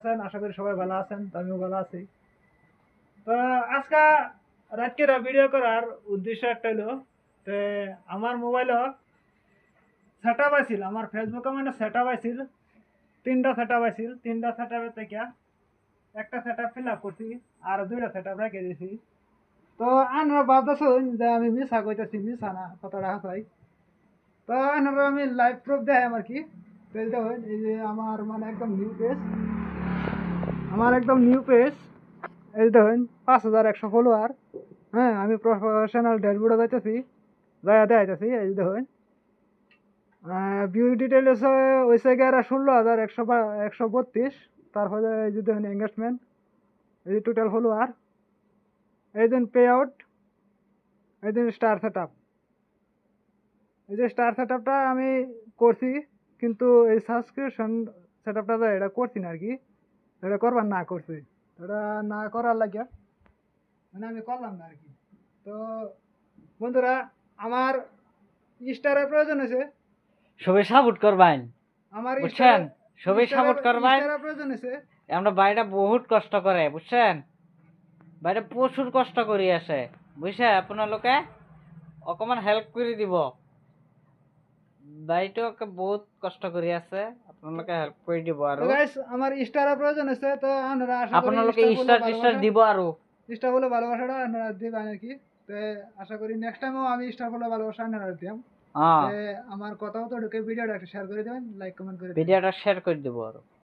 আছেন, আশা করি সবাই ভালো আছেন, তো আমিও ভালো আছি। তো আজকে রাত্রে ভিডিও করার উদ্দেশ্য একটা হলো, তো আমার মোবাইলও সেট আপ আছিল, আমার ফেসবুকে মানে সেট আপ আছিল, তিনটা সেট আপ আছিল, তিনটা সেট আপের থেকে একটা সেট আপ ফিল আপ করছি আর দুইটা সেট আপ রেখে দিয়েছি। তো আনারা ভাবতেছেন যে আমি মিশা কইতেছি, মিশা না, কথাটা হাসাই। তো আনারা আমি লাইভ প্রুফ দেখাই আর কি। তো এই দেখুন, এই যে আমার মানে একদম নিউ পেজ, আমার একদম নিউ পেজ, এই দেখুন 5100 ফলোয়ার। হ্যাঁ, আমি প্রফেশনাল ড্যাশবোর্ডে যাইতেছি, যাইয়া দেখাইতেছি। এই দেখুন ভিউ ডিটেলস হয়েছে গিয়ে 16,132। তারপরে এই যে দেখুন এঙ্গেজমেন্ট, এই যে টোটাল ফলোয়ার, এই যে পে আউট, এই যে স্টার সেট আপ। এই যে স্টার সেট আপটা আমি করছি, কিন্তু এই সাবস্ক্রিপশন সেট আপটা এটা করছি না আর কি, এটা করবার না করছি, এটা না করার লাগে মানে আমি করলাম না আর কি। তো বন্ধুরা, আমার স্টারের প্রয়োজন হয়েছে, সবাই সাপোর্ট করবেন, আমার বুঝছেন? সবাই সাপোর্ট করবেন। স্টারের প্রয়োজন হয়েছে। আমরা বাইরে বহুত কষ্ট করে, বুঝছেন? বাইরে প্রচুর কষ্ট করি আসে, বুঝছে? আপনার লোকে অকমান হেল্প করে দিব। বাইরেও বহুত কষ্ট করি আছে, আপনার লোকে হেল্প করে দিব তো আরো। গাইস, আমার স্টারের প্রয়োজন হয়েছে, তো আমরা আশা করি আপনার লোকে স্টার বলে স্টার টিস্টার ভালোবাসা, দিব আরো। স্টার বলে ভালোবাসাটা আপনারা দিবেন আর কি। তো আশা করি নেক্সট টাইমও আমি স্টার বলে ভালোবাসা আপনারা দিলাম। হ্যাঁ, তো আমার কথাও তো ঢুকে ভিডিওটা একটা শেয়ার করে দেবেন, লাইক কমেন্ট করে দেবেন। ভিডিওটা শেয়ার করে দিব আরো।